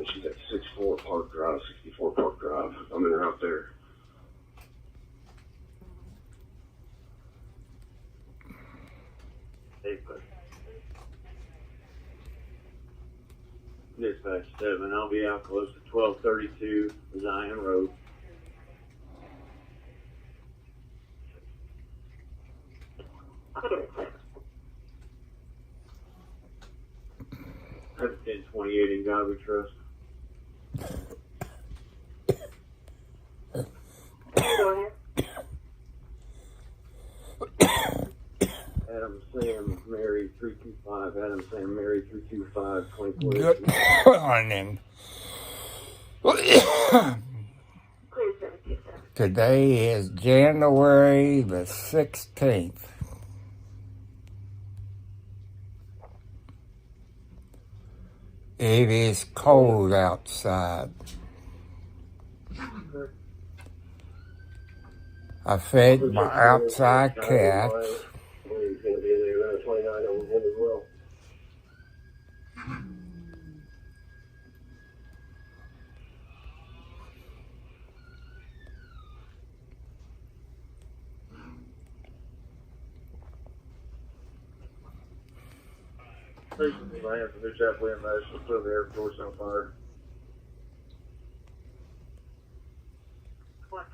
She's at 64 Park Drive, 64 Park Drive. I'm in her out there. Dispatch 7, I'll be out close to 1232 Zion Road. I have a 1028 in Godly Trust. Go ahead. Adam Sam Mary 325. Adam Sam Mary 325. 24. Good morning. Today is January the 16th. It is cold outside. I fed my outside cats. He's going to be in there around 29 over him as well. Recently, I have to reach out with National Field Air Force on fire.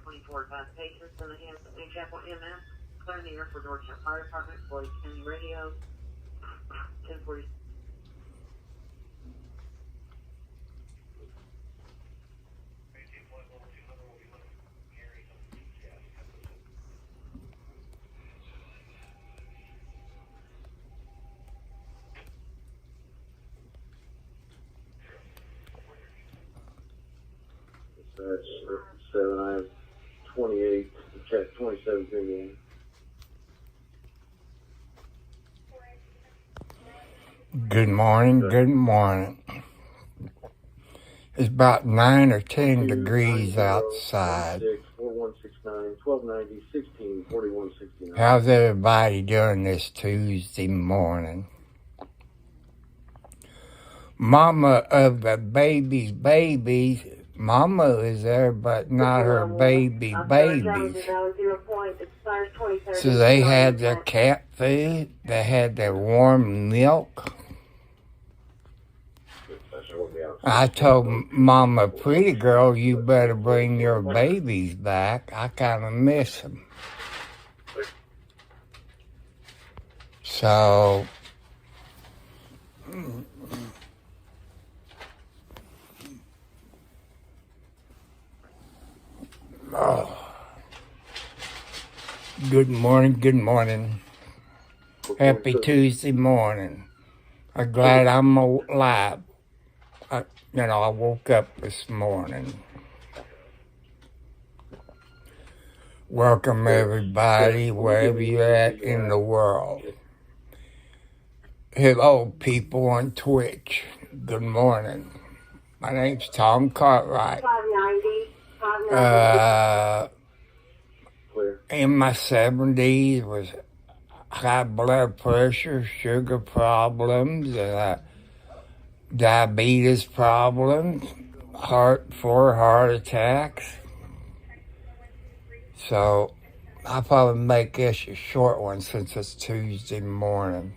24 5 patients in the hands of New Chapel MS. Clear the air for Georgetown Fire Department. Floyd County Radio. 1040. That's 7. I have 28. Check 27 in. Good morning, good morning. It's about 9 or 10 degrees outside. 4169 1290 16 4169. How's everybody doing this Tuesday morning? Mama of the baby's babies, Mama is there, but not her baby's babies. So they had their cat food, they had their warm milk. I told Mama, pretty girl, you better bring your babies back. I kind of miss them. So, good morning, good morning. Happy Tuesday morning. I'm glad I'm alive. I woke up this morning. Welcome everybody, wherever you're at in the world. Hello people on Twitch. Good morning. My name's Tom Cartwright. 590. In my 70s was high blood pressure, sugar problems, diabetes problems, 4 heart attacks. So I'll probably make this a short one since it's Tuesday morning.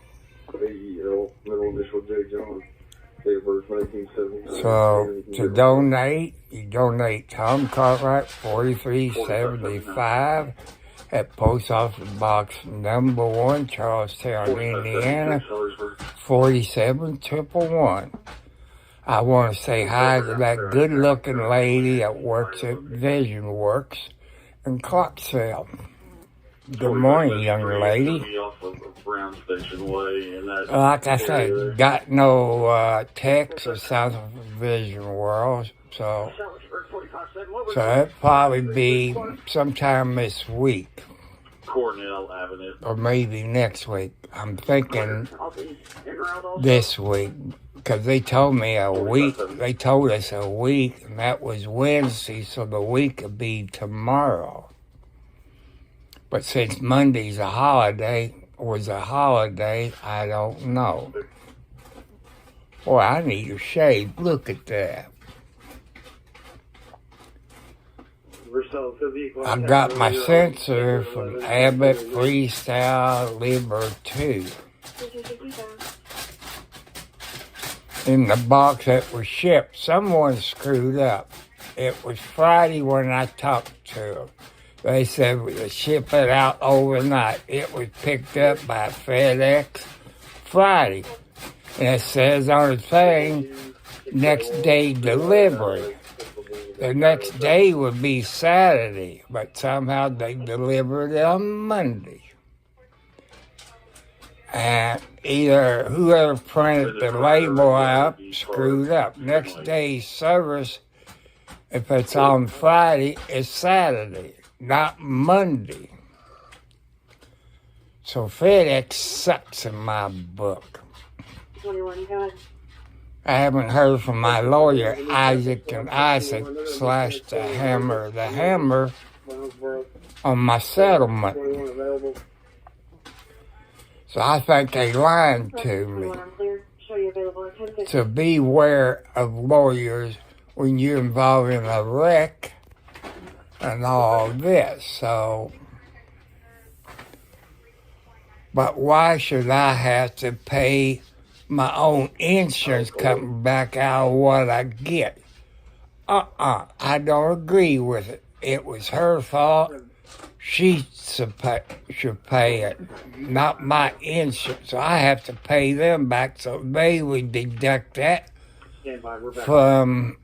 So to donate, you donate Tom Cartwright 4375 at Post Office Box number 1, Charlestown, Indiana, 47111. I want to say hi to that good-looking lady that works at Vision Works in Clarksville. Good morning, young lady. Like I said, got no text or something from Vision World, so it'll probably be sometime this week. Cornell Avenue. Or maybe next week. I'm thinking this week, because they told me a week. They told us a week, and that was Wednesday, so the week would be tomorrow. But since Monday's a holiday, I don't know. Boy, I need a shave. Look at that. I got my sensor from Abbott Freestyle Liber 2 in the box that was shipped. Someone screwed up. It was Friday when I talked to them. They said we would ship it out overnight. It was picked up by FedEx Friday. And it says on the thing, next day delivery. The next day would be Saturday, but somehow they delivered it on Monday. And either whoever printed the label out screwed up. Next day's service, if it's on Friday, is Saturday, not Monday. So FedEx sucks in my book. 21, go ahead. I haven't heard from my lawyer, Isaac and Isaac / the hammer on my settlement. So I think they lied to me. So beware of lawyers when you're involved in a wreck and all this. So, but why should I have to pay my own insurance coming back out of what I get? I don't agree with it. It was her fault. She should pay it, not my insurance. So I have to pay them back, so they would deduct that from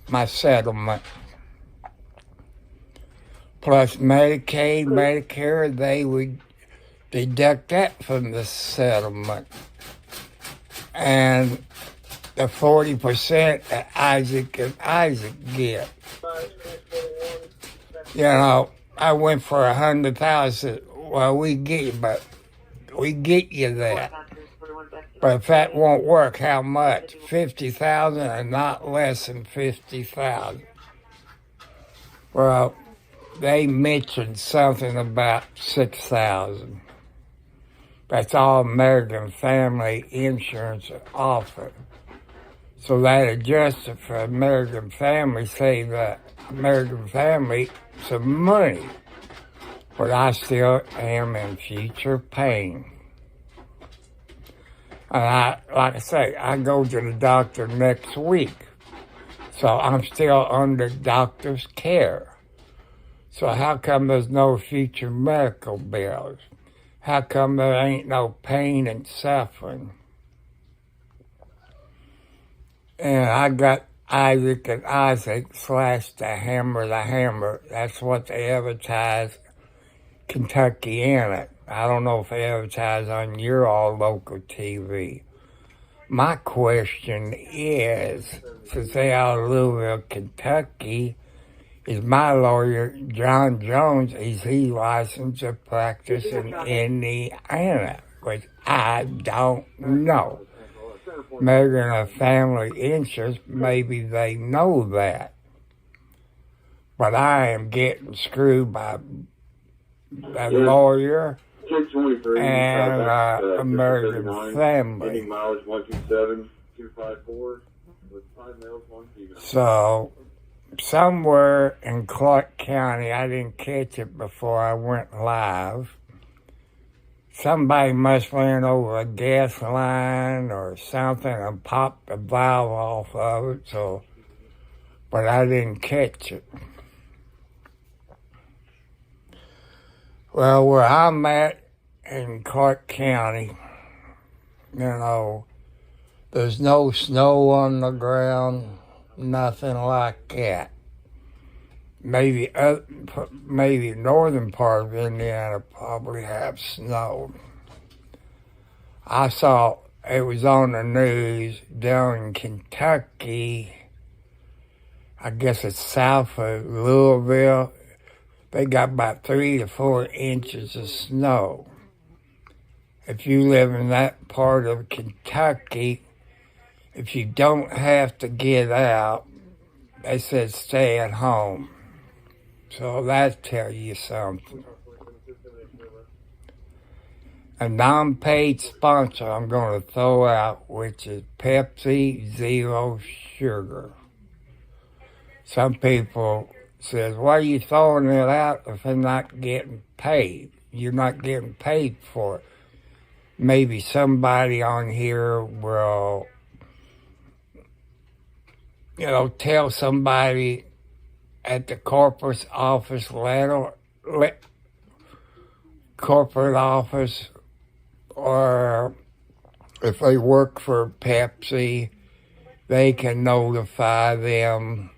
my settlement. Plus Medicaid, Medicare, they would deduct that from the settlement. And the 40% that Isaac and Isaac get. You know, I went for 100,000. Well, we get you that. But if that won't work, how much? 50,000 and not less than 50,000. Well, they mentioned something about 6,000. That's all American Family Insurance offered. So that adjuster for American Family saved American Family some money. But I still am in future pain. And like I say, I go to the doctor next week. So I'm still under doctor's care. So how come there's no future medical bills? How come there ain't no pain and suffering? And I got Isaac and Isaac / the hammer. That's what they advertise Kentucky in it. I don't know if they advertise on your all local TV. My question is, since they are in Louisville, Kentucky, is my lawyer, John Jones, is he licensed to practice in Indiana? Which I don't know. Maybe in a family insurance, maybe they know that. But I am getting screwed by a lawyer and American Family. So, somewhere in Clark County, I didn't catch it before I went live. Somebody must ran over a gas line or something and popped the valve off of it, so, but I didn't catch it. Well, where I'm at in Clark County, you know, there's no snow on the ground, nothing like that. Maybe northern part of Indiana probably have snow. I saw it was on the news down in Kentucky. I guess it's south of Louisville. They got about 3 to 4 inches of snow. If you live in that part of Kentucky, if you don't have to get out, they said stay at home. So that tells you something. A non-paid sponsor I'm going to throw out, which is Pepsi Zero Sugar. Some people says, why are you throwing it out if they're not getting paid? You're not getting paid for it. Maybe somebody on here will, tell somebody at the corporate office corporate office, or if they work for Pepsi, they can notify them,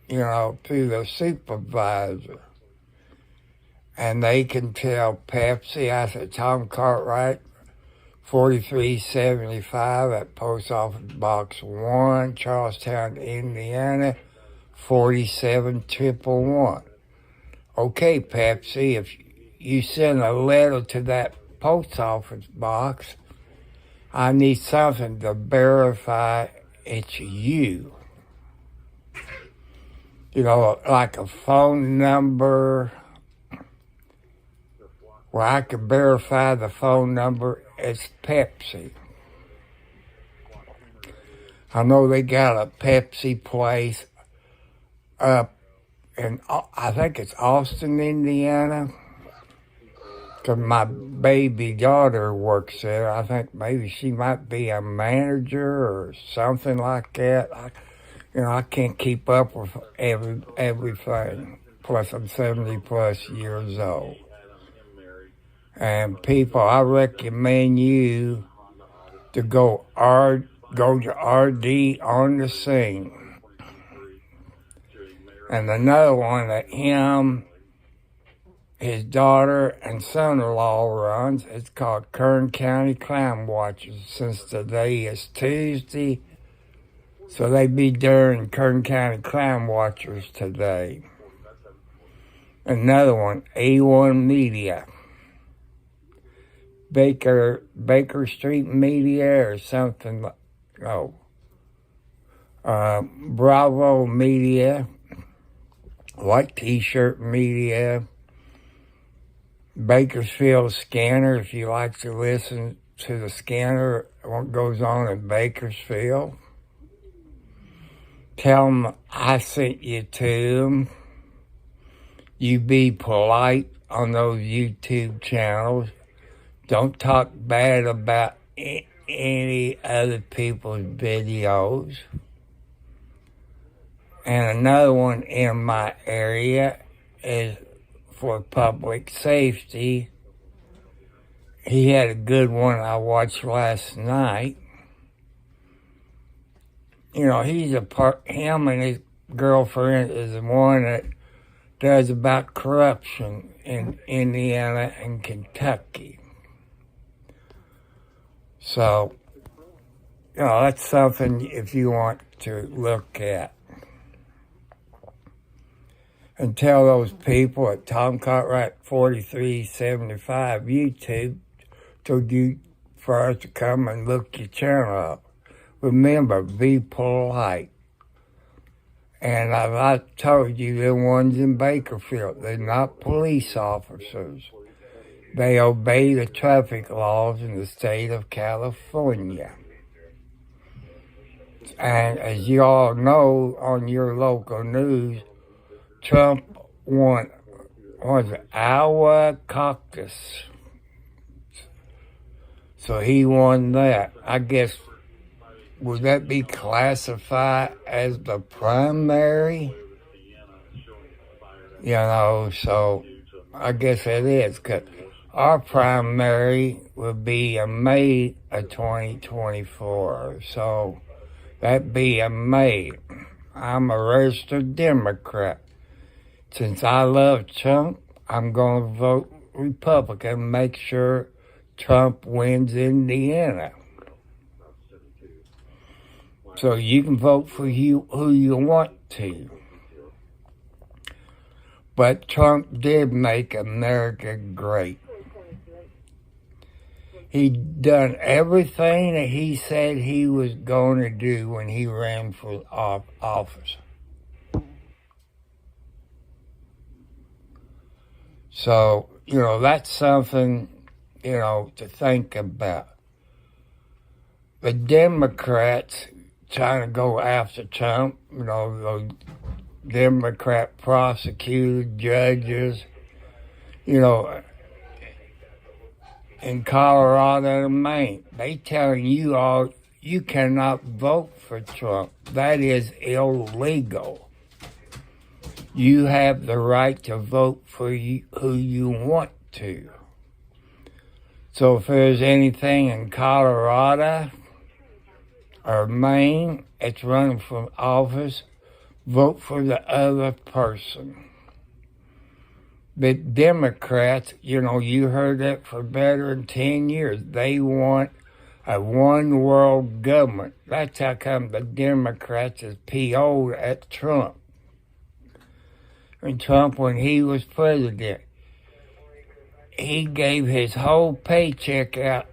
through the supervisor. And they can tell Pepsi, I said, Tom Cartwright, 4375 at Post Office Box 1, Charlestown, Indiana, 47111. Okay, Pepsi, if you send a letter to that post office box, I need something to verify it's you. Like a phone number, where I can verify the phone number is Pepsi. I know they got a Pepsi place up in, I think it's Austin, Indiana. Because my baby daughter works there. I think maybe she might be a manager or something like that. I can't keep up with everything. Plus, I'm 70 plus years old. And people, I recommend you to go to RD on the scene. And another one that his daughter and son-in-law runs, it's called Kern County Crime Watchers. Since today is Tuesday, so they be during Kern County Crime Watchers today. Another one, A1 Media. Baker Street Media or something. Bravo Media, White T-shirt Media, Bakersfield Scanner, if you like to listen to the scanner, what goes on in Bakersfield. Tell them I sent you to them. You be polite on those YouTube channels. Don't talk bad about any other people's videos. And another one in my area is for public safety. He had a good one I watched last night. Him and his girlfriend is the one that does about corruption in Indiana and Kentucky. So, that's something if you want to look at. And tell those people at Tom Cartwright 4375 YouTube for us to come and look your channel up. Remember, be polite. And I told you, the ones in Bakersfield, they're not police officers. They obey the traffic laws in the state of California. And as you all know on your local news, Trump won, Iowa caucus. So he won that. I guess, would that be classified as the primary? So I guess it is, because our primary would be in May of 2024. So that'd be in May. I'm a registered Democrat. Since I love Trump, I'm going to vote Republican, make sure Trump wins Indiana. So you can vote for who you want to. But Trump did make America great. He done everything that he said he was going to do when he ran for office. So, that's something, to think about. The Democrats trying to go after Trump, those Democrat prosecutors, judges, you know, in Colorado and Maine. They telling you all you cannot vote for Trump. That is illegal. You have the right to vote for who you want to. So if there's anything in Colorado or Maine that's running for office, vote for the other person. But Democrats, you know, you heard that for better than 10 years. They want a one world government. That's how come the Democrats is PO'd at Trump. And Trump, when he was president, he gave his whole paycheck out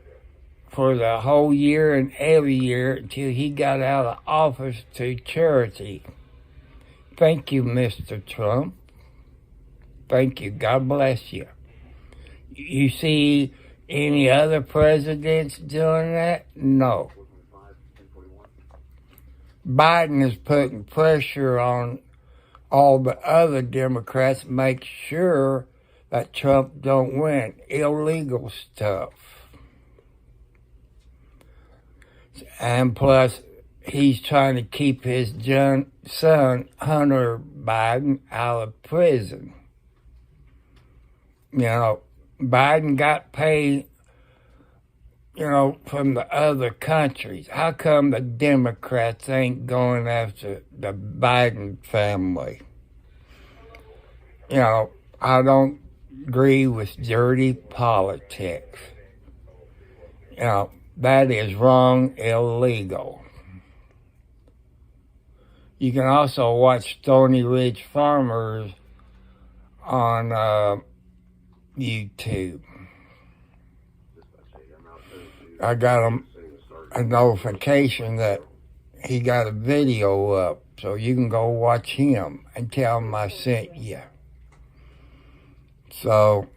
for the whole year and every year until he got out of office to charity. Thank you, Mr. Trump. Thank you. God bless you. You see any other presidents doing that? No. Biden is putting pressure on all the other Democrats to make sure that Trump don't win. Illegal stuff. And plus, he's trying to keep his son, Hunter Biden, out of prison. You know, Biden got paid, you know, from the other countries. How come the Democrats ain't going after the Biden family? You know, I don't agree with dirty politics. You know, that is wrong, illegal. You can also watch Stony Ridge Farmers on YouTube. I got a notification that he got a video up, so you can go watch him and tell him I sent you. So,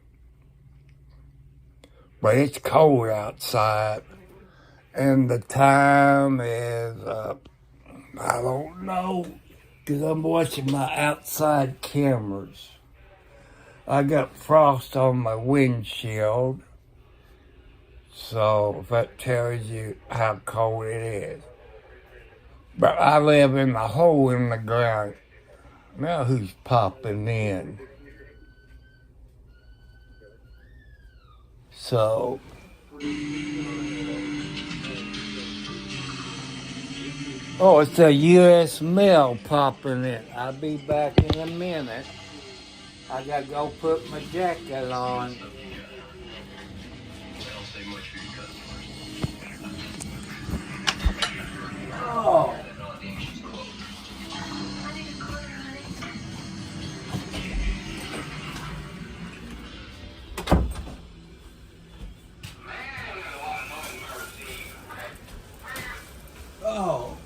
but it's cold outside, and the time is, I don't know, because I'm watching my outside cameras. I got frost on my windshield, so if that tells you how cold it is. But I live in a hole in the ground. Now who's popping in? So, oh, it's a U.S. mail popping in. I'll be back in a minute. I gotta go put my jacket on. Oh. Oh.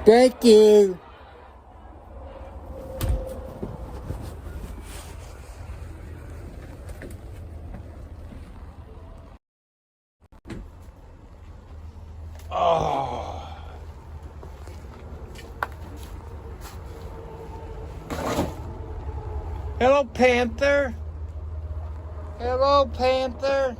Thank you. Oh. Hello, Panther. Hello, Panther.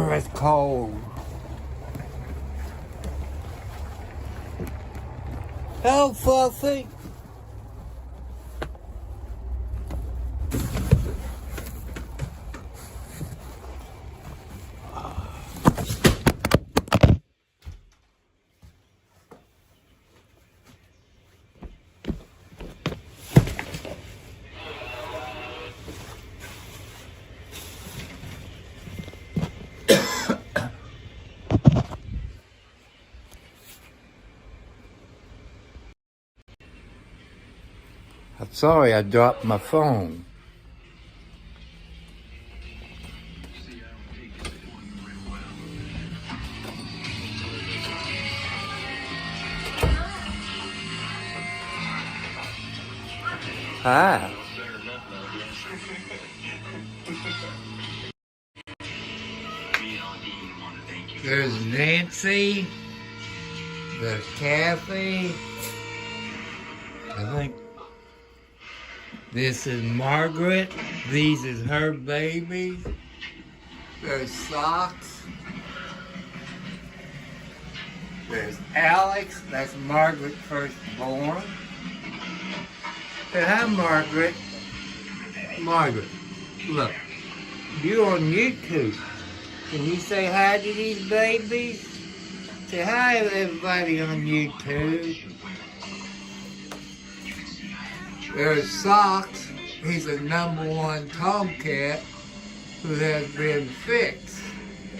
It's cold. Hello, Fluffy. I'm sorry I dropped my phone. Hi. There's Nancy. There's Kathy. I think this is Margaret. These is her babies. There's Socks. There's Alex. That's Margaret's firstborn. Say hi, Margaret. Margaret, look. You're on YouTube. Can you say hi to these babies? Say hi to everybody on YouTube. There's Socks. He's a #1 tomcat who has been fixed.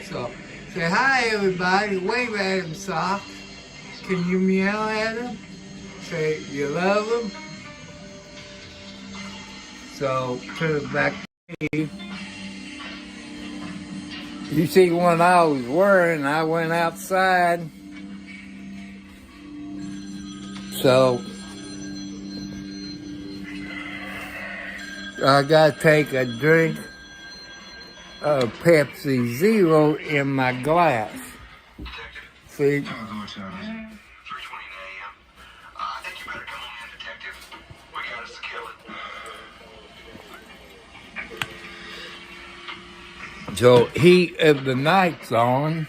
So, say hi everybody. Wave at him, Socks. Can you meow at him? Say you love him. So, put it back to you. You see one I was wearing, I went outside. So, I gotta take a drink of Pepsi Zero in my glass. See? 3:20 a.m. I think you better come on in, detective. We got us to kill it. So, Heat of the Night's on.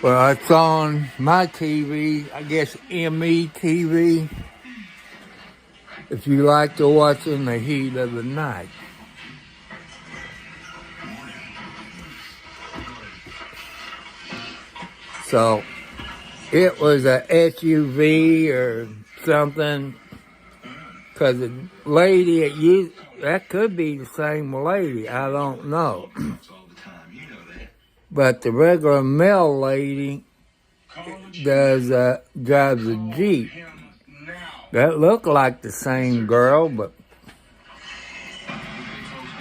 Well, it's on my TV, I guess ME TV. If you like to watch in the heat of the night. So, it was a SUV or something, because the lady at you, that could be the same lady, I don't know. But the regular male lady drives a Jeep. That looked like the same girl, but...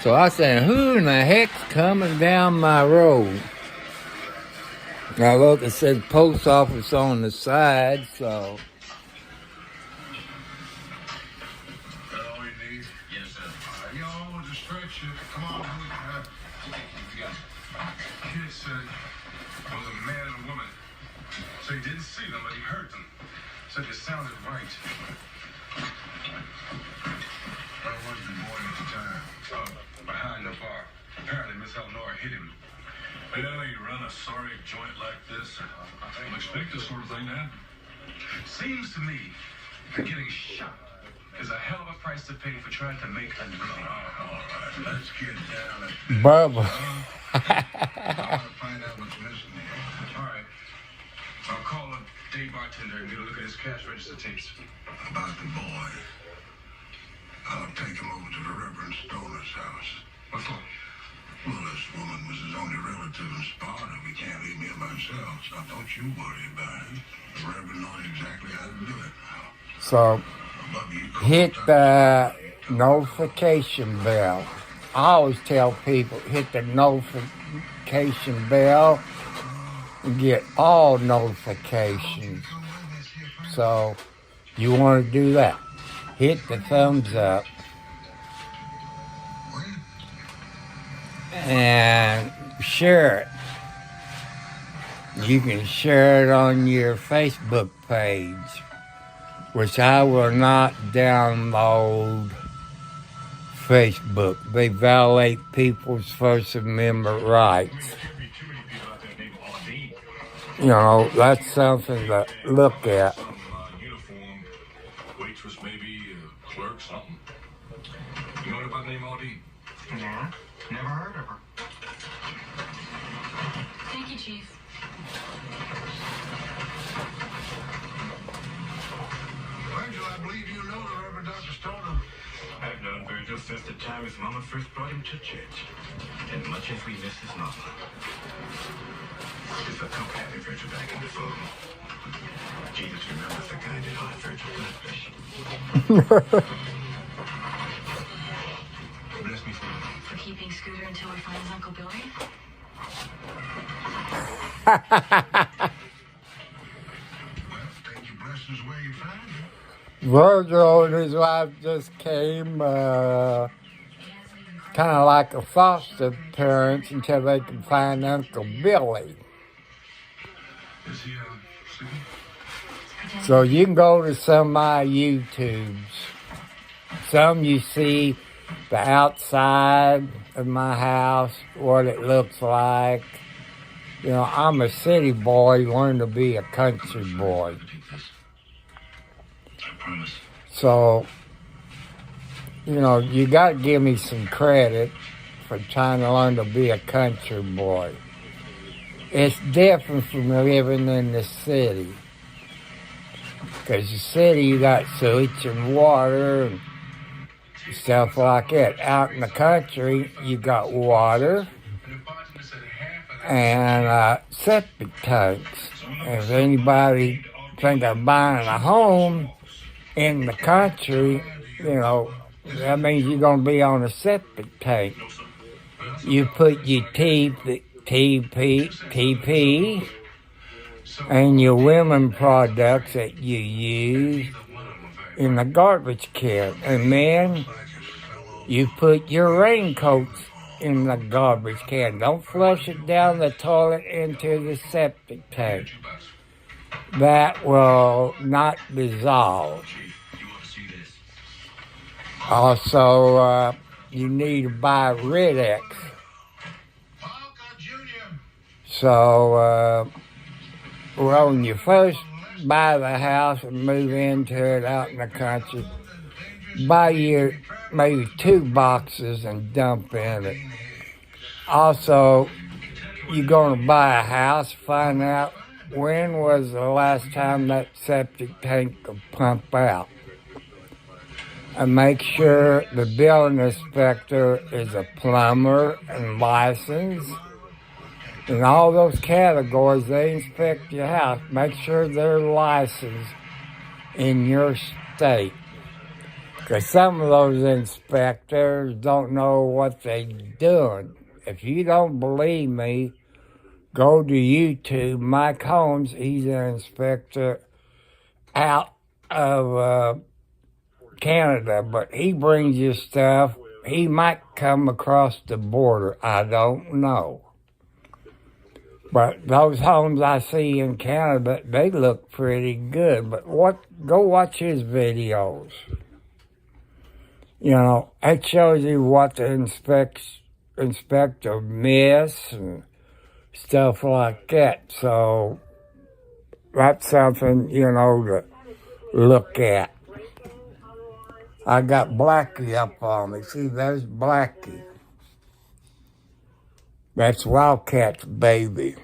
So I said, who in the heck's coming down my road? And I look, it says post office on the side, so... All you need? Yes, sir. Y'all want to stretch it? Come on. Kid said it was a man and a woman. So he didn't see them, but he heard them. Said it sounded right. Where was the boy at the time? Behind the bar. Apparently Miss Eleanor hit him. Yeah, you run a sorry joint like this. I don't expect this sort of thing to happen. Seems to me that getting shot is a hell of a price to pay for trying to make a living. All right, let's get down at Bubba. I'll find out what's missing here. All right. I'll call a day bartender and get a look at his cash register tapes. About the boy. I'll take him over to the Reverend Stoner's house. What for? Well, this woman was his only relative in Sparta. We can't leave me by myself, so don't you worry about it. The Reverend knows exactly how to do it now. So, hit the notification bell. I always tell people, hit the notification bell and get all notifications. So, you want to do that. Hit the thumbs up. And share it. You can share it on your Facebook page, which I will not download Facebook. They violate people's First Amendment rights. You know, that's something to look at. Uniform, waitress maybe, clerk, something. You know anybody named Aldine? Yeah, never heard of her. Thank you, Chief. Virgil, I believe you know the Reverend Dr. Stoner. I've known Virgil since the time his mama first brought him to church. And much as we miss his mama, it's a comfort having Virgil back in the fold. Jesus remembers the kind that heart Virgil does. Bless me For keeping Scooter until we find his Uncle Billy? Well, take your blessings where you find them. Virgil and his wife just came, kind of like a foster parents until they can find Uncle Billy. Is he, sleeping? So you can go to some of my YouTubes. Some you see the outside of my house, what it looks like. You know, I'm a city boy, learned to be a country boy. I promise. So, you know, you got to give me some credit for trying to learn to be a country boy. It's different from living in the city. Because the city, you got sewage and water and stuff like that. Out in the country, you got water and septic tanks. If anybody think of buying a home in the country, you know, that means you're going to be on a septic tank. You put your TP and your women products that you use in the garbage can. And then you put your raincoats in the garbage can. Don't flush it down the toilet into the septic tank. That will not dissolve. Also, you need to buy Rid-X. So, when you first buy the house and move into it out in the country, buy your maybe 2 boxes and dump in it. Also, you're going to buy a house, find out when was the last time that septic tank could pump out. And make sure the building inspector is a plumber and licensed. In all those categories, they inspect your house. Make sure they're licensed in your state. Because some of those inspectors don't know what they're doing. If you don't believe me, go to YouTube. Mike Holmes, he's an inspector out of Canada, but he brings you stuff. He might come across the border. I don't know. But those homes I see in Canada, they look pretty good. But go watch his videos. You know, it shows you what the inspector missed and stuff like that. So that's something, you know, to look at. I got Blackie up on me. See, there's Blackie. That's Wildcat's baby.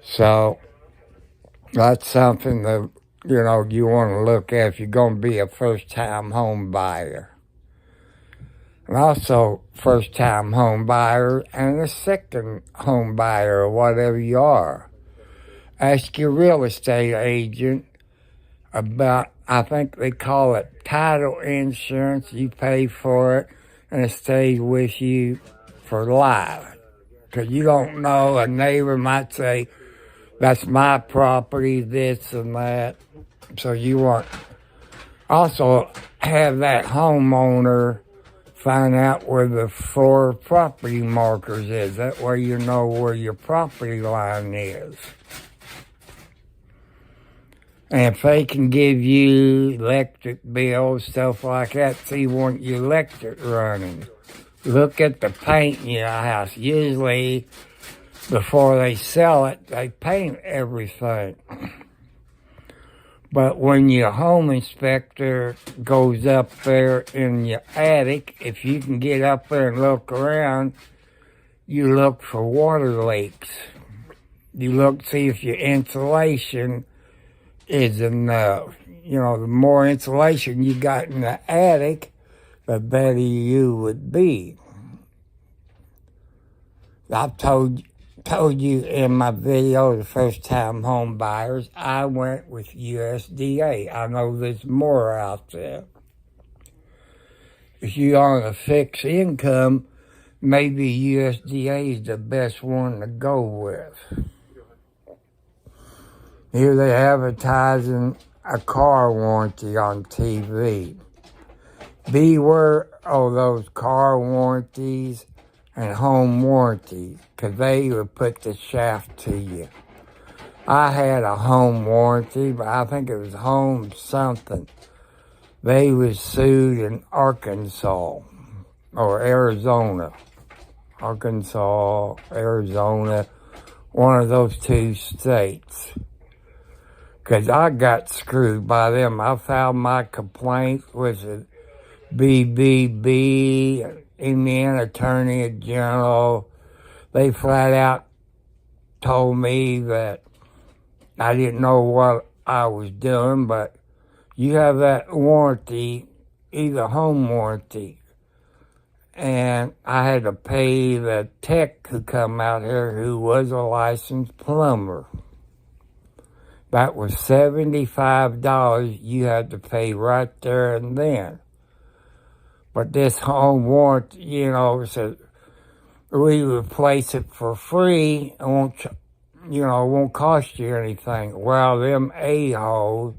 So that's something that, you know, you want to look at if you're going to be a first-time home buyer. And also first-time home buyer and a second home buyer or whatever you are. Ask your real estate agent about, I think they call it title insurance. You pay for it and it stays with you for life. Because you don't know, a neighbor might say, that's my property, this and that. So you want also have that homeowner find out where the 4 property markers is. That way you know where your property line is. And if they can give you electric bills, stuff like that, so you want your electric running. Look at the paint in your house. Usually, before they sell it, they paint everything. But when your home inspector goes up there in your attic, if you can get up there and look around, you look for water leaks. You look, see if your insulation is enough. You know, the more insulation you got in the attic, the better you would be. I've told you in my video, the first time home buyers, I went with USDA. I know there's more out there. If you're on a fixed income, maybe USDA is the best one to go with. Here they advertising a car warranty on TV. Beware of those car warranties and home warranties, because they will put the shaft to you. I had a home warranty, but I think it was home something. They was sued in Arkansas or Arizona. Arkansas, Arizona, one of those two states. Because I got screwed by them. I filed my complaint with the BBB, Indiana Attorney General. They flat out told me that I didn't know what I was doing, but you have that warranty, either home warranty. And I had to pay the tech who come out here who was a licensed plumber. That was $75 you had to pay right there and then. But this home warranty, said we replace it for free and won't cost you anything. Well, them a-holes,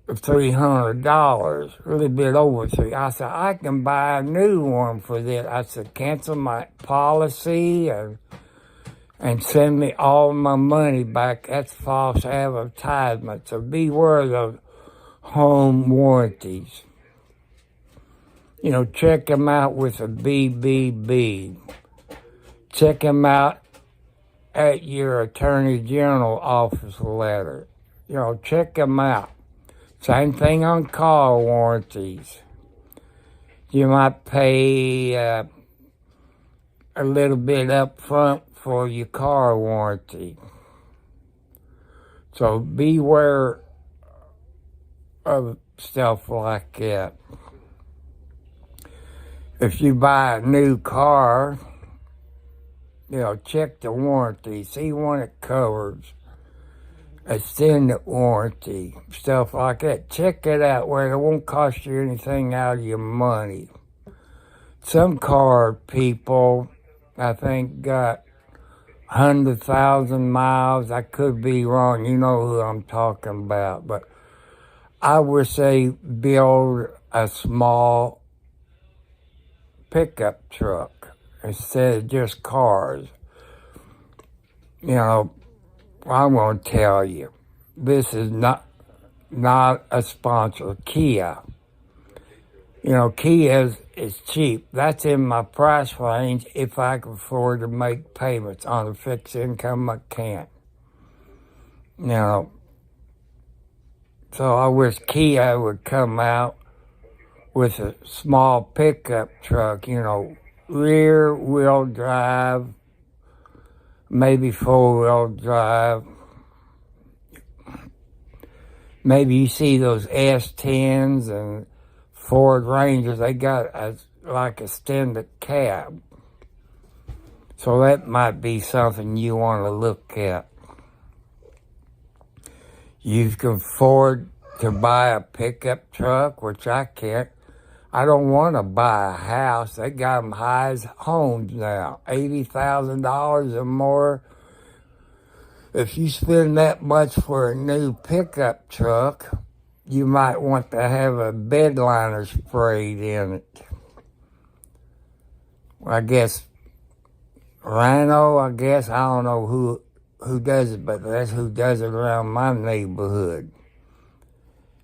$300, really bit over $300. I said, I can buy a new one for this. I said, cancel my policy and send me all my money back. That's false advertisement. So beware of those home warranties. Check them out with a BBB. Check them out at your Attorney General office letter. Check them out. Same thing on car warranties. You might pay a little bit up front for your car warranty. So beware of stuff like that. If you buy a new car, check the warranty. See what it covers. Extended warranty, stuff like that. Check it out where it won't cost you anything out of your money. Some car people, I think, got 100,000 miles. I could be wrong. You know who I'm talking about. But I would say build a small pickup truck instead of just cars. I'm going to tell you, this is not a sponsor. Kia. Kia is cheap. That's in my price range if I can afford to make payments. On a fixed income, I can't. So I wish Kia would come out with a small pickup truck, rear wheel drive, maybe four-wheel drive. Maybe you see those S10s and Ford Rangers, they got like a extended cab. So that might be something you want to look at. You can afford to buy a pickup truck, which I can't. I don't want to buy a house. They got them high as homes now, $80,000 or more. If you spend that much for a new pickup truck, you might want to have a bed liner sprayed in it. I guess Rhino, I don't know who does it, but that's who does it around my neighborhood.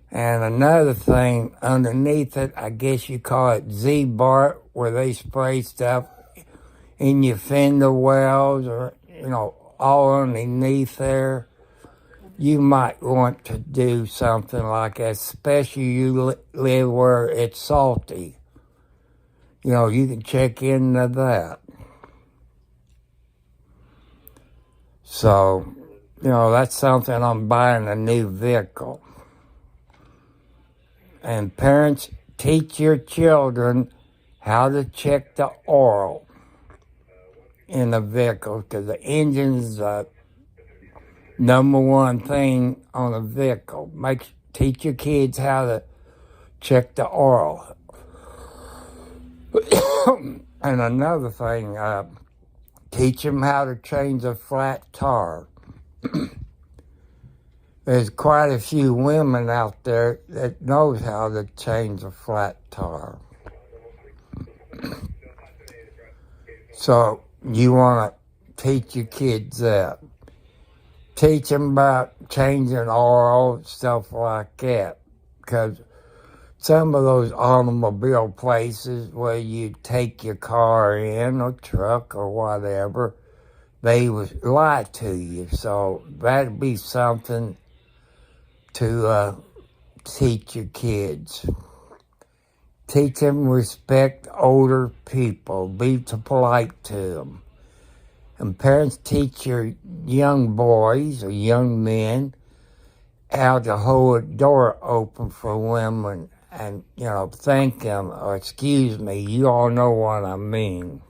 And another thing underneath it, I guess you call it Z-Bar, where they spray stuff in your fender wells or, all underneath there. You might want to do something like that, especially you live where it's salty. You can check into that. So, that's something I'm buying a new vehicle. And parents, teach your children how to check the oil in a vehicle, because the engine's the number one thing on a vehicle. Teach your kids how to check the oil. And another thing, teach them how to change a flat tire. there's quite a few women out there that knows how to change a flat tire. So you want to teach your kids that. Teach them about changing oil, stuff like that. Because some of those automobile places where you take your car in, or truck, or whatever, they would lie to you. So that'd be something to teach your kids. Teach them respect older people. Be polite to them. And parents, teach your young boys or young men how to hold a door open for women and, thank them or excuse me. You all know what I mean.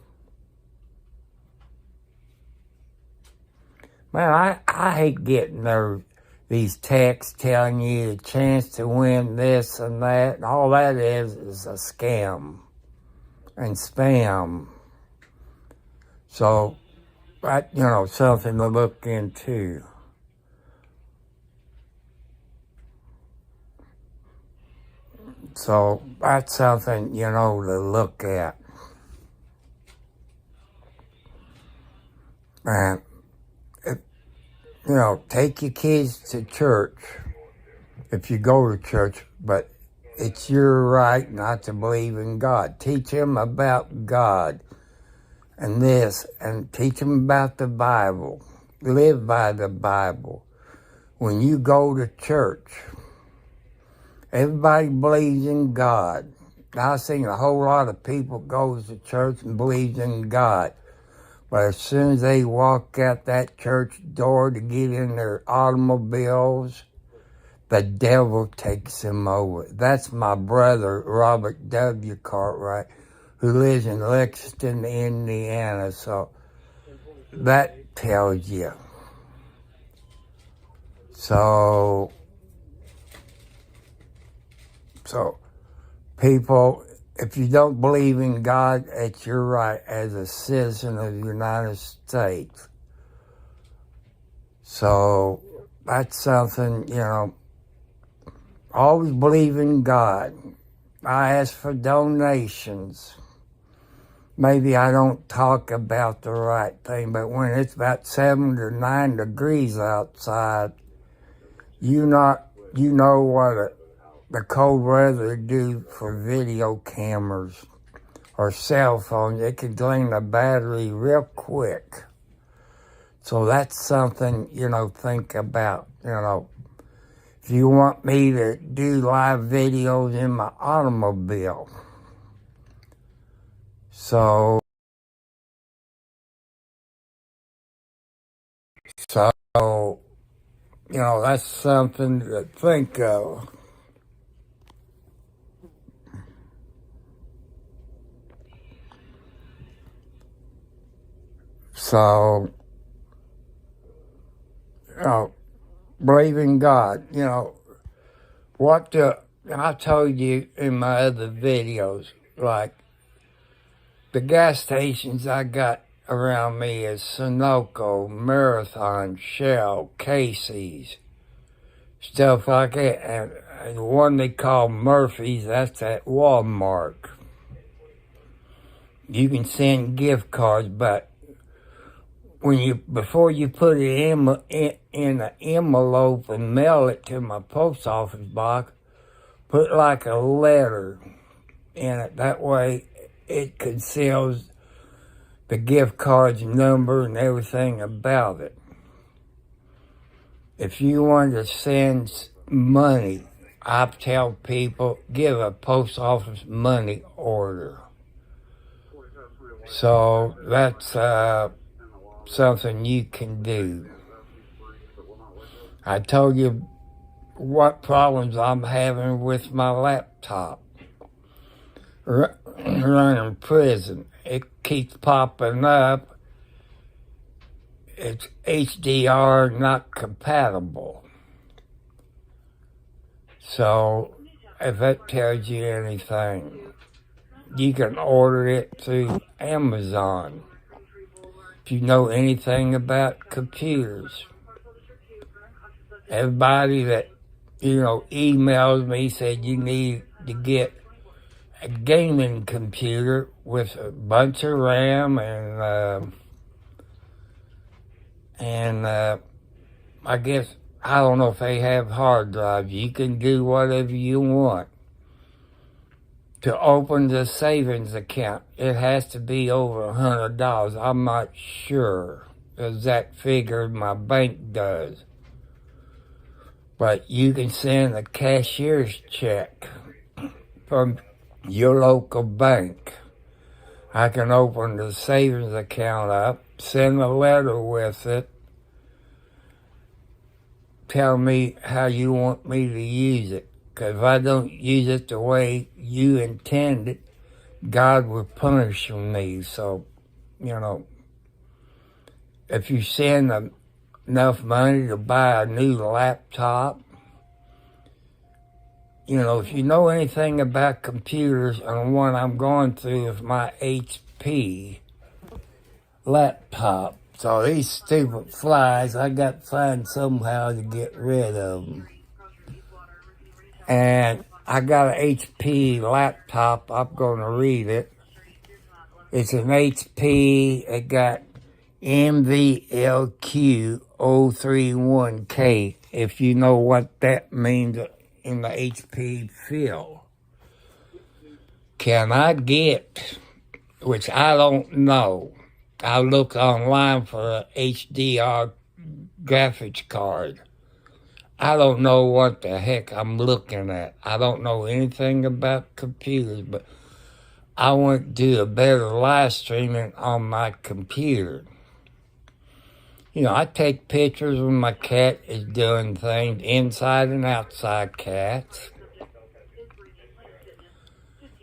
Man, I hate getting these texts telling you a chance to win this and that. And all that is a scam and spam. So, that, something to look into. So that's something, to look at. And, take your kids to church if you go to church, but it's your right not to believe in God. Teach them about God and this, and teach them about the Bible. Live by the Bible. When you go to church, everybody believes in God. I've seen a whole lot of people goes to church and believes in God. But as soon as they walk out that church door to get in their automobiles, the devil takes them over. That's my brother, Robert W. Cartwright, who lives in Lexington, Indiana. So that tells you. So people, if you don't believe in God, it's your right as a citizen of the United States. So that's something, always believe in God. I ask for donations. Maybe I don't talk about the right thing, but when it's about 7 or 9 degrees outside, you know what the cold weather do for video cameras or cell phones. It can drain the battery real quick. So that's something, think about, If you want me to do live videos in my automobile. So that's something to think of. So, believe in God. I told you in my other videos, like the gas stations I got around me is Sunoco, Marathon, Shell, Casey's, stuff like that. And the one they call Murphy's, that's at Walmart. You can send gift cards, but before you put it in an envelope and mail it to my post office box, put like a letter in it. That way it conceals the gift card's number and everything about it. If you want to send money, I tell people, give a post office money order. So that's something you can do. I told you what problems I'm having with my laptop. Running prison. It keeps popping up. It's HDR not compatible. So if that tells you anything, you can order it through Amazon. If you know anything about computers. everybody that, emails me said you need to get a gaming computer with a bunch of RAM and I guess, I don't know if they have hard drives. You can do whatever you want. To open the savings account, it has to be over $100. I'm not sure exact figure my bank does. But you can send a cashier's check from your local bank. I can open the savings account up, send a letter with it, tell me how you want me to use it. Because if I don't use it the way you intended, God will punish me. So, if you send enough money to buy a new laptop, if you know anything about computers, and the one I'm going through is my HP laptop. So these stupid flies, I got to find somehow to get rid of them. And I got an HP laptop. I'm going to read it. It's an HP. It got MVLQ031K, if you know what that means in the HP field. Can I get, which I don't know, I looked online for an HDR graphics card. I don't know what the heck I'm looking at. I don't know anything about computers, but I want to do a better live streaming on my computer. I take pictures when my cat is doing things, inside and outside cats.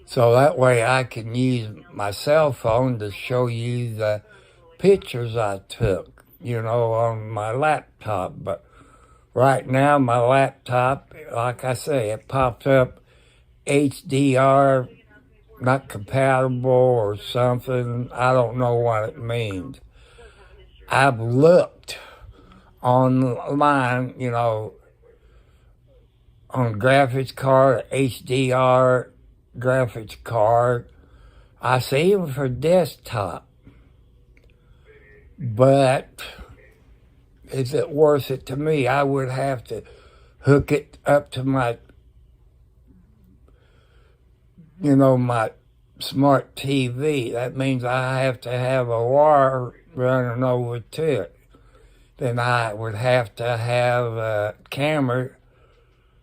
So that way I can use my cell phone to show you the pictures I took, on my laptop. But right now, my laptop, like I say, it pops up HDR, not compatible or something. I don't know what it means. I've looked online, on graphics card, HDR graphics card. I see them for desktop. But is it worth it to me? I would have to hook it up to my, my smart TV. That means I have to have a wire running over to it. Then I would have to have a camera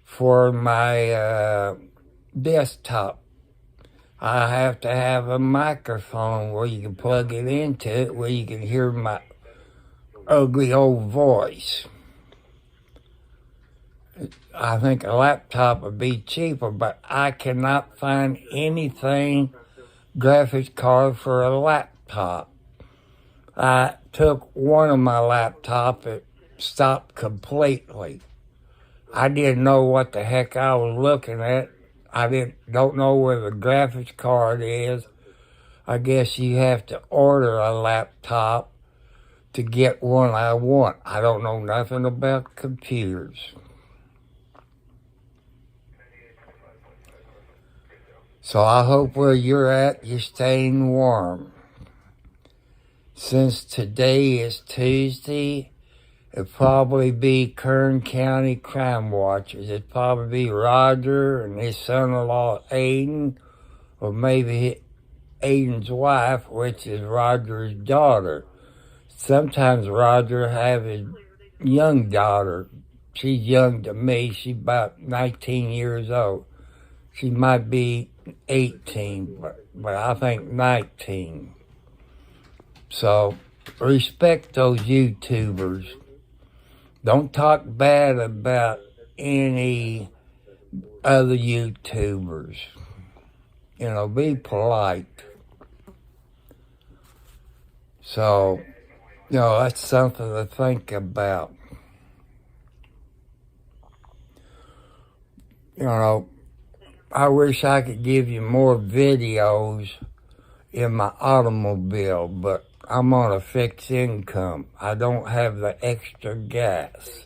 for my desktop. I have to have a microphone where you can plug it into it, where you can hear my ugly old voice. I think a laptop would be cheaper, but I cannot find anything graphics card for a laptop. I took one of my laptops, it stopped completely. I didn't know what the heck I was looking at. I don't know where the graphics card is. I guess you have to order a laptop to get one I want. I don't know nothing about computers. So I hope where you're at, you're staying warm. Since today is Tuesday, it'll probably be Kern County Crime Watchers. It'll probably be Roger and his son-in-law Aiden, or maybe Aiden's wife, which is Roger's daughter. Sometimes Roger have his young daughter. She's young to me. She's about 19 years old. She might be 18, but I think 19. So, respect those YouTubers. Don't talk bad about any other YouTubers. Be polite. So, that's something to think about. I wish I could give you more videos in my automobile, but I'm on a fixed income. I don't have the extra gas.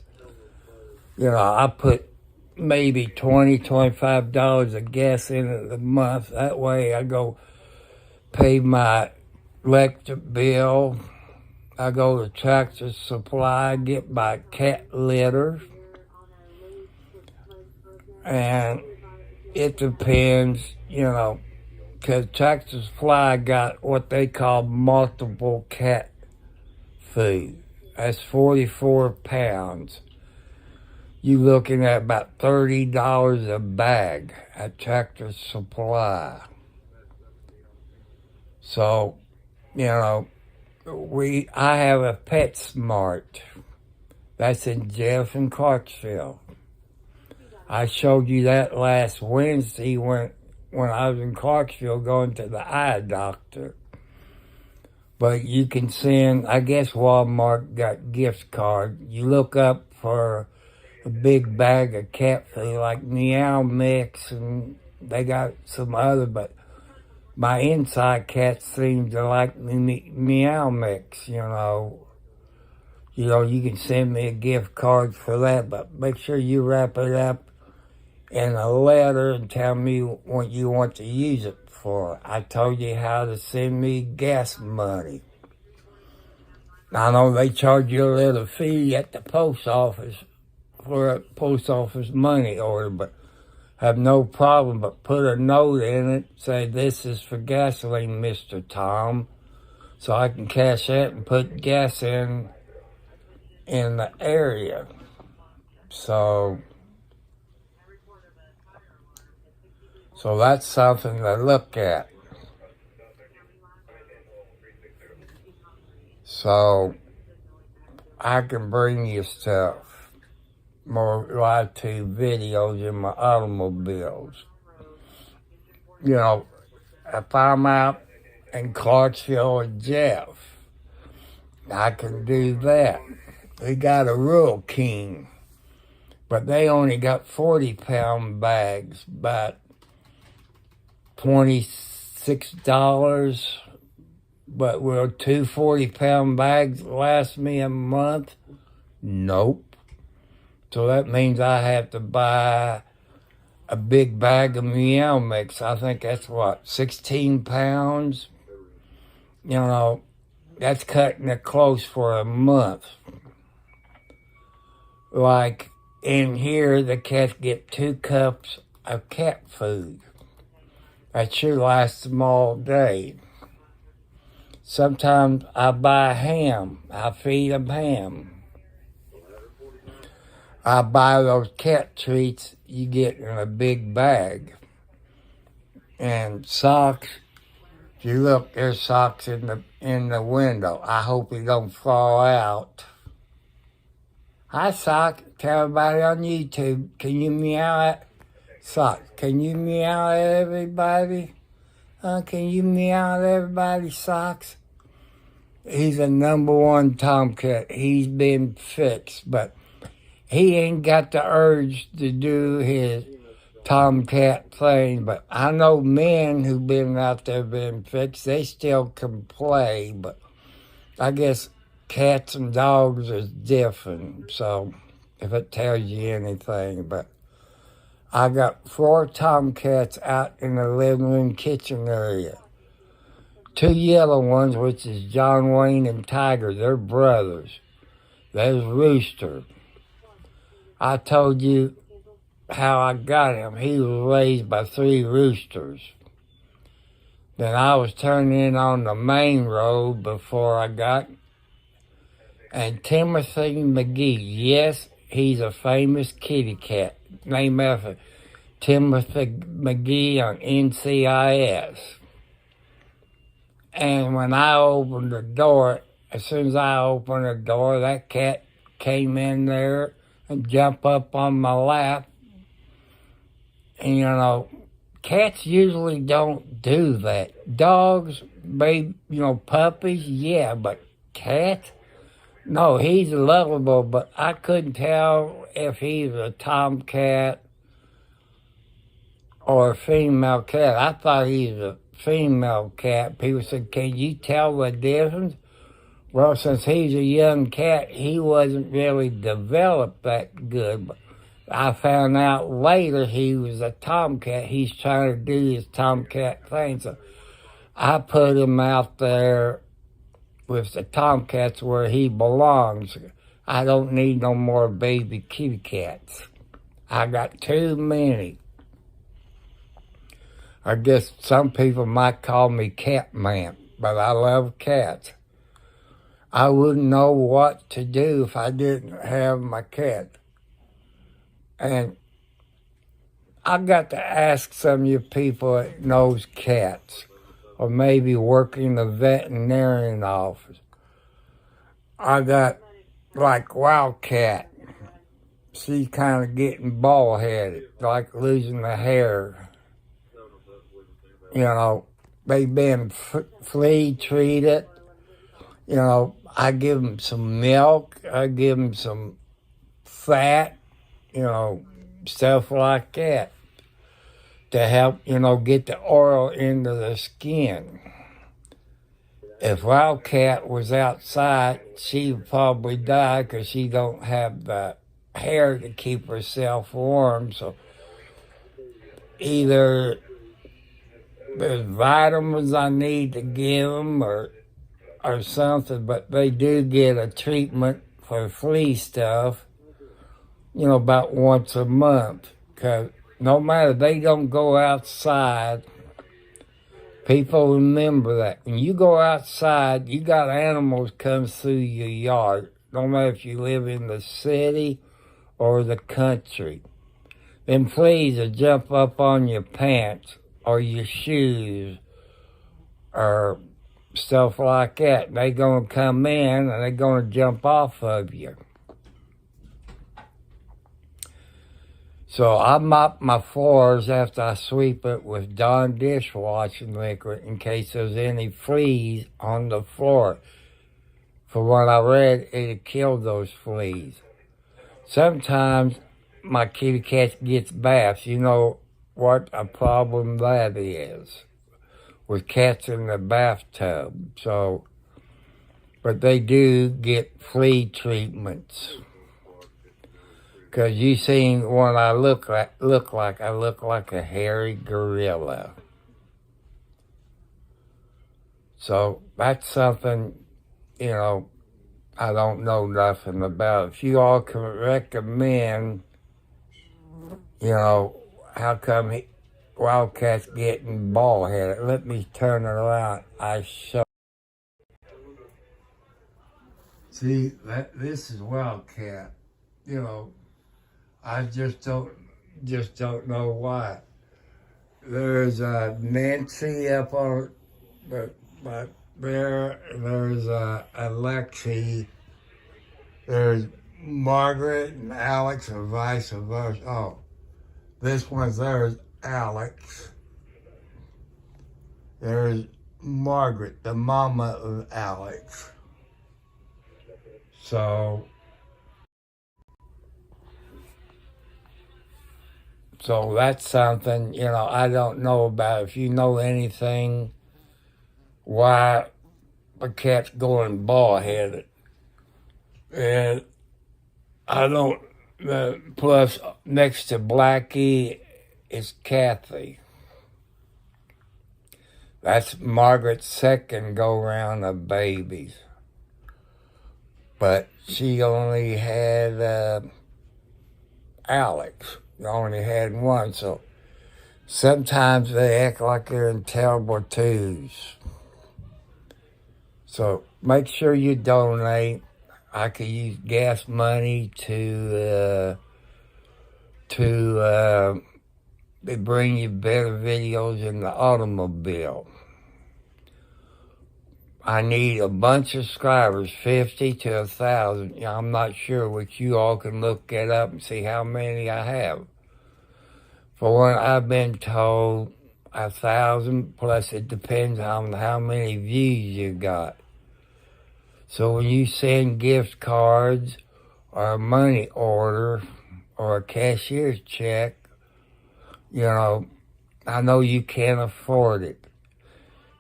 I put maybe $25 of gas in it a month. That way I go pay my electric bill. I go to Tractor Supply, get my cat litter. And it depends, because Tractor Supply got what they call multiple cat food. That's 44 pounds. You're looking at about $30 a bag at Tractor Supply. So, I have a PetSmart. That's in Jefferson, Clarksville. I showed you that last Wednesday when I was in Clarksville going to the eye doctor. But you can send, I guess Walmart got gift card. You look up for a big bag of cat food like Meow Mix, and they got some other, but my inside cats seem to like Meow Mix, You can send me a gift card for that, but make sure you wrap it up in a letter and tell me what you want to use it for. I told you how to send me gas money. I know they charge you a little fee at the post office for a post office money order, but have no problem but put a note in it, say this is for gasoline, Mr. Tom, so I can cash that and put gas in the area. So that's something to look at. So I can bring you stuff. More live to videos in my automobiles. If I'm out in Clarksville or Jeff, I can do that. We got a Rural King, but they only got 40-pound bags, about $26. But will 2 40-pound bags last me a month? Nope. So that means I have to buy a big bag of Meow Mix. I think that's 16 pounds? That's cutting it close for a month. Like in here, the cats get 2 cups of cat food. That sure lasts them all day. Sometimes I buy ham. I feed them ham. I buy those cat treats you get in a big bag. And socks, if you look, there's socks in the window. I hope they don't fall out. Hi, Sock. Tell everybody on YouTube. Can you meow at Sock? Can you meow at everybody? Can you meow at everybody, Socks? He's a #1 tomcat. He's been fixed, but he ain't got the urge to do his tomcat thing. But I know men who've been out there been fixed. They still can play, but I guess cats and dogs is different. So if it tells you anything, but I got 4 tomcats out in the living room kitchen area. 2 yellow ones, which is John Wayne and Tiger. They're brothers. There's Rooster. I told you how I got him. He was raised by 3 roosters. Then I was turning in on the main road before I got. And Timothy McGee, yes, he's a famous kitty cat. Named after Timothy McGee on NCIS. And when I opened the door, as soon as I opened the door, that cat came in there and jumped up on my lap. And, cats usually don't do that. Dogs, baby, puppies, yeah, but cats? No, he's lovable, but I couldn't tell if he's a tomcat or a female cat. I thought he was a female cat. People said, can you tell the difference? Well, since he's a young cat, he wasn't really developed that good. But I found out later he was a tomcat. He's trying to do his tomcat thing. So I put him out there with the tomcats where he belongs. I don't need no more baby kitty cats. I got too many. I guess some people might call me cat man, but I love cats. I wouldn't know what to do if I didn't have my cat. And I got to ask some of you people that knows cats, or maybe work in the veterinarian office. I got like Wildcat. She's kind of getting bald-headed, like losing the hair. You know, they've been flea treated. You know, I give them some milk. I give them some fat, you know, stuff like that to help, you know, get the oil into the skin. If Wildcat was outside, she'd probably die because she don't have the hair to keep herself warm. So either there's vitamins I need to give them or something, but they do get a treatment for flea stuff, you know, about once a month. Because no matter, they don't go outside. People remember that. When you go outside, you got animals come through your yard. No matter if you live in the city or the country. Them fleas will jump up on your pants or your shoes or stuff like that. They're going to come in and they're going to jump off of you. So I mop my floors after I sweep it with Dawn dishwashing liquid in case there's any fleas on the floor. For what I read, it killed those fleas. Sometimes my kitty cat gets baths. You know what a problem that is with cats in the bathtub. So, but they do get flea treatments. Because you seen what I look like. I look like a hairy gorilla. So that's something, you know, I don't know nothing about. If you all can recommend, you know, how come Wildcat's getting bald-headed? Let me turn it around. I show. See, this is Wildcat. You know, I just don't know why. There's Nancy up on but there's Alexi. There's Margaret and Alex, or vice versa. Oh, this one there's Alex. There's Margaret, the mama of Alex. So that's something, you know, I don't know about. If you know anything, why a cat's going bald-headed. And I don't, plus next to Blackie is Kathy. That's Margaret's second go-round of babies. But she only had Alex. Only had one, so sometimes they act like they're in terrible twos. So make sure you donate. I could use gas money to bring you better videos in the automobile. I need a bunch of subscribers, 50 to 1,000. I'm not sure, which you all can look it up and see how many I have. For what I've been told, 1,000, plus it depends on how many views you got. So when you send gift cards or a money order or a cashier's check, you know, I know you can't afford it.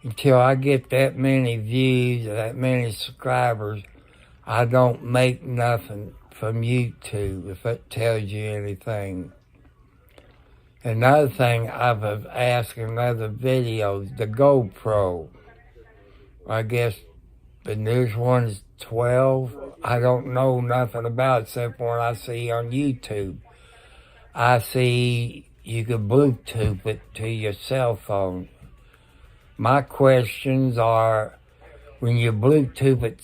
until I get that many views, that many subscribers, I don't make nothing from YouTube, if it tells you anything. Another thing I've asked in other videos, the GoPro. I guess the newest one is 12. I don't know nothing about it except what I see on YouTube. I see you can Bluetooth it to your cell phone. My questions are, when you Bluetooth it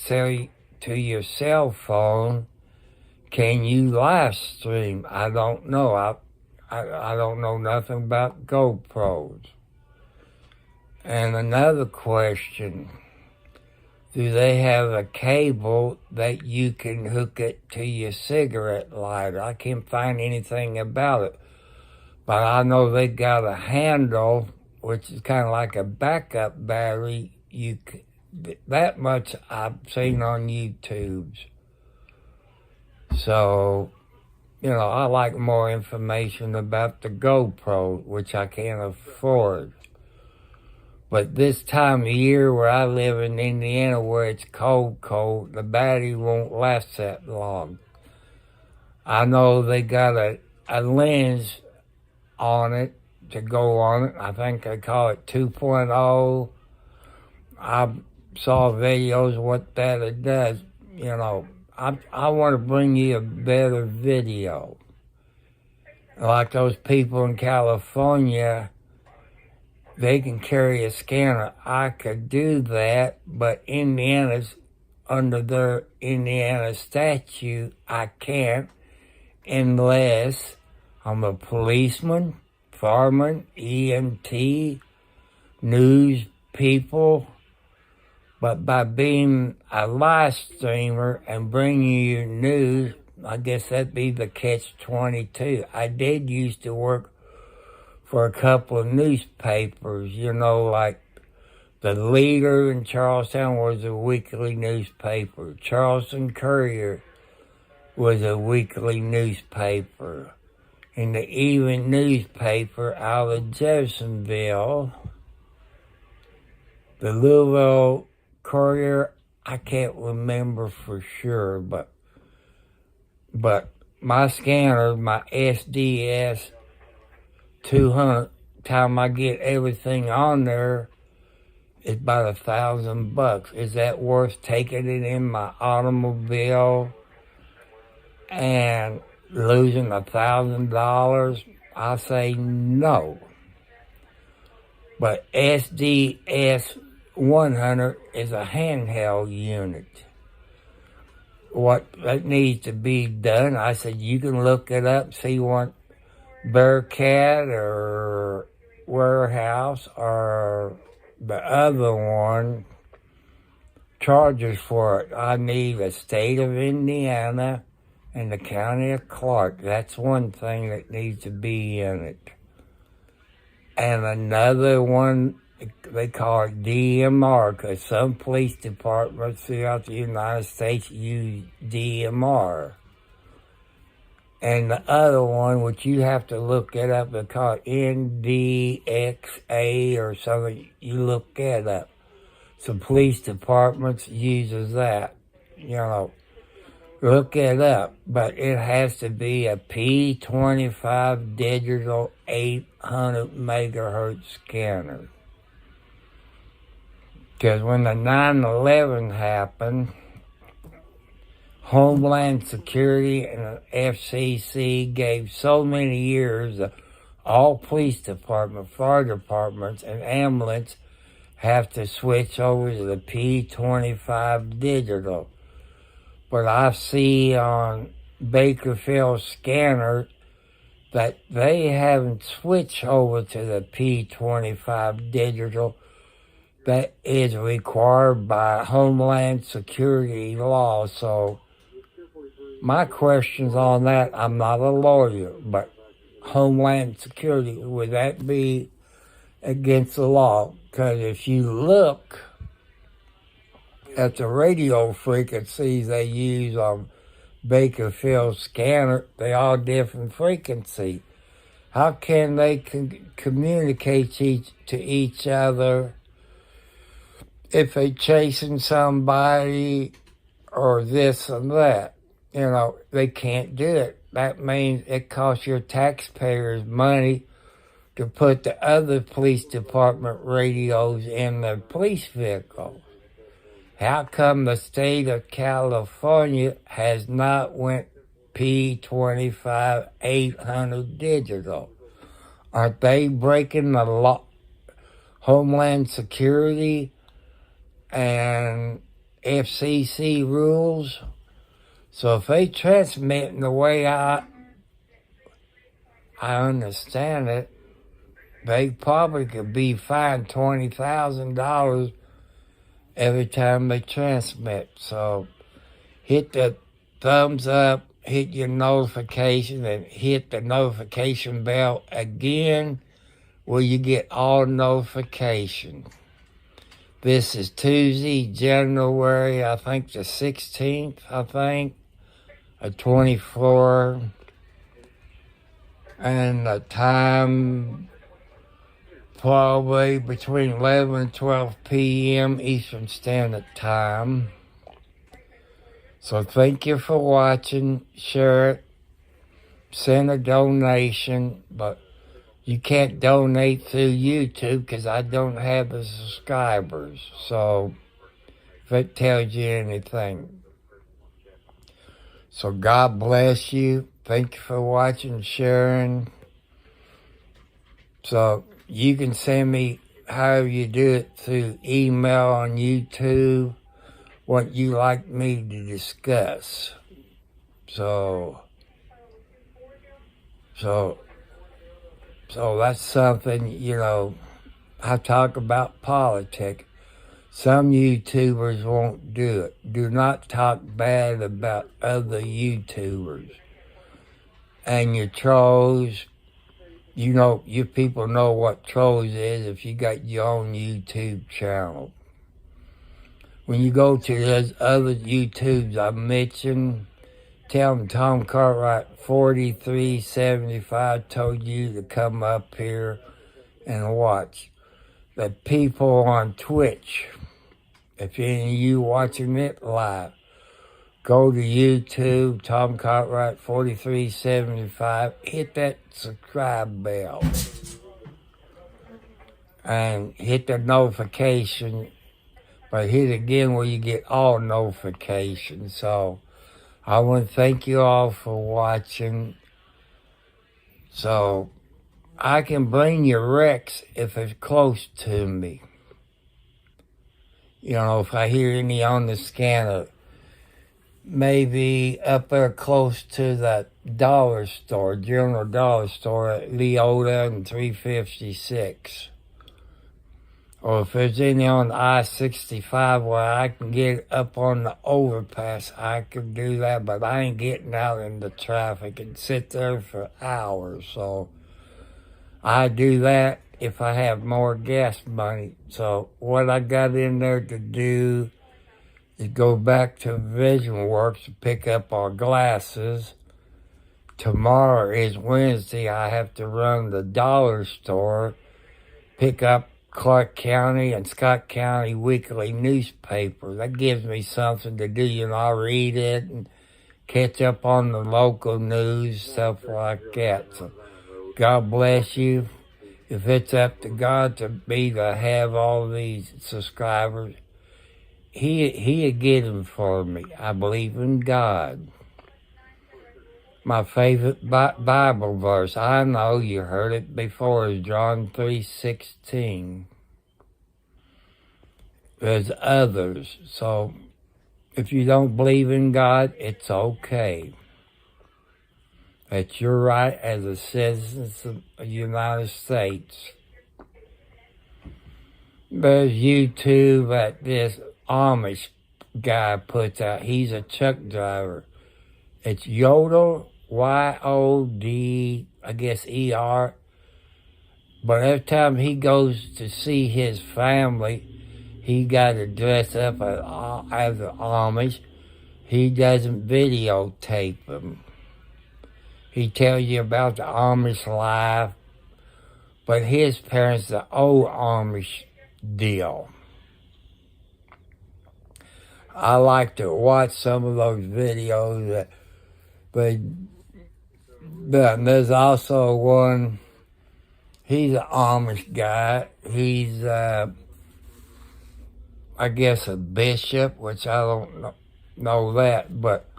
to your cell phone, can you live stream? I don't know. I don't know nothing about GoPros. And another question, do they have a cable that you can hook it to your cigarette lighter? I can't find anything about it. But I know they got a handle, which is kind of like a backup battery. That much I've seen on YouTube. So, I like more information about the GoPro, which I can't afford. But this time of year where I live in Indiana, where it's cold, the battery won't last that long. I know they got a lens on it to go on it. I think they call it 2.0. I saw videos what that it does. I want to bring you a better video. Like those people in California, they can carry a scanner. I could do that, but Indiana's, under their Indiana statute, I can't unless I'm a policeman, fireman, EMT, news people. But by being a live streamer and bringing you news, I guess that'd be the catch-22. I did used to work for a couple of newspapers, like the Leader in Charlestown was a weekly newspaper. Charleston Courier was a weekly newspaper. And the Even newspaper out of Jeffersonville, the Louisville Courier, I can't remember for sure, but my scanner, my SDS 200, time I get everything on there, is about $1,000. Is that worth taking it in my automobile and losing $1,000? I say no. But SDS 100 is a handheld unit. What that needs to be done, I said, you can look it up, see what Bearcat or Warehouse or the other one charges for it. I need the state of Indiana and the county of Clark. That's one thing that needs to be in it. And another one, they call it DMR, because some police departments throughout the United States use DMR. And the other one, which you have to look it up, they call it NDXA or something. You look that up. Some police departments uses that. Look it up. But it has to be a P25 digital 800 megahertz scanner. Because when the 9/11 happened, Homeland Security and the FCC gave so many years that all police departments, fire departments, and ambulance have to switch over to the P25 digital. But I see on Bakerfield scanner that they haven't switched over to the P25 digital that is required by Homeland Security law. So my questions on that, I'm not a lawyer, but Homeland Security, would that be against the law? Because if you look at the radio frequencies they use on Bakerfield scanner, they all different frequency. How can they communicate to each other if they chasing somebody or this and that. You know, they can't do it. That means it costs your taxpayers money to put the other police department radios in the police vehicle. How come the state of California has not went P25 800 digital? Aren't they breaking the law, Homeland Security and FCC rules? So if they transmit in the way I understand it, they probably could be fined $20,000 every time they transmit. So hit the thumbs up, hit your notification, and hit the notification bell again where you get all notifications. This is Tuesday, January, I think the 16th, of 24. And the time probably between 11 and 12 p.m. Eastern Standard Time. So thank you for watching. Share it. Send a donation. But you can't donate through YouTube because I don't have the subscribers. So if it tells you anything. So God bless you. Thank you for watching, sharing. So you can send me however you do it through email on YouTube, what you like me to discuss. So that's something, you know, I talk about politics. Some YouTubers won't do it. Do not talk bad about other YouTubers. And your trolls, you know, you people know what trolls is if you got your own YouTube channel. When you go to those other YouTubes I mentioned, tell them Tom Cartwright 4375 told you to come up here and watch. The people on Twitch, if any of you watching it live, go to YouTube, Tom Cartwright 4375, hit that subscribe bell. And hit the notification, but hit again where you get all notifications. So I want to thank you all for watching. So I can bring you wrecks if it's close to me. You know, if I hear any on the scanner, maybe up there close to that dollar store, General Dollar Store at Leota and 356. Or if there's any on I-65 where I can get up on the overpass, I can do that, but I ain't getting out in the traffic and sit there for hours. So I do that if I have more gas money. So what I got in there to do is go back to Vision Works to pick up our glasses. Tomorrow is Wednesday. I have to run the dollar store, pick up Clark County and Scott County weekly newspaper. That gives me something to do. You know, I read it and catch up on the local news, stuff like that. So God bless you. If it's up to God to me to have all these subscribers, He'll get them for me. I believe in God. My favorite Bible verse, I know you heard it before, is John 3:16. There's others, so if you don't believe in God, it's okay. It's your right as a citizen of the United States. There's YouTube that this Amish guy puts out. He's a truck driver. It's Yodel, Y-O-D, I guess E-R. But every time he goes to see his family, he got to dress up as an Amish. He doesn't videotape them. He tells you about the Amish life. But his parents, the old Amish deal. I like to watch some of those videos that they. But there's also one. He's an Amish guy. He's, I guess, a bishop, which I don't know that. But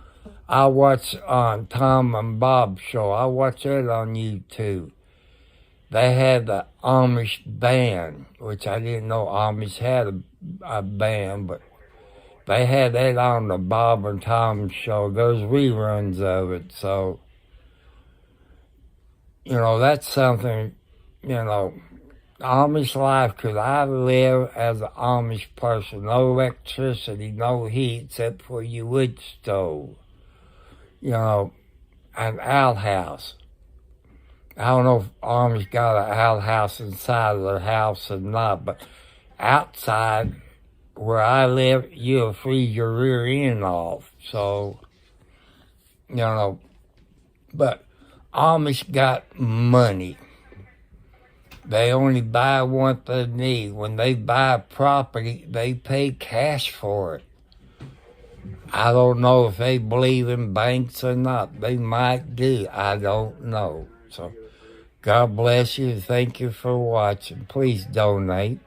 I watch on Tom and Bob's show. I watch it on YouTube. They had the Amish band, which I didn't know Amish had a band, but they had that on the Bob and Tom show. There's reruns of it, so, that's something, Amish life, because I live as an Amish person. No electricity, no heat, except for your wood stove. An outhouse. I don't know if Amish got an outhouse inside of their house or not, but outside where I live, you'll freeze your rear end off. So, but Amish got money. They only buy what they need. When they buy property, they pay cash for it. I don't know if they believe in banks or not. They might do. I don't know. So, God bless you. Thank you for watching. Please donate.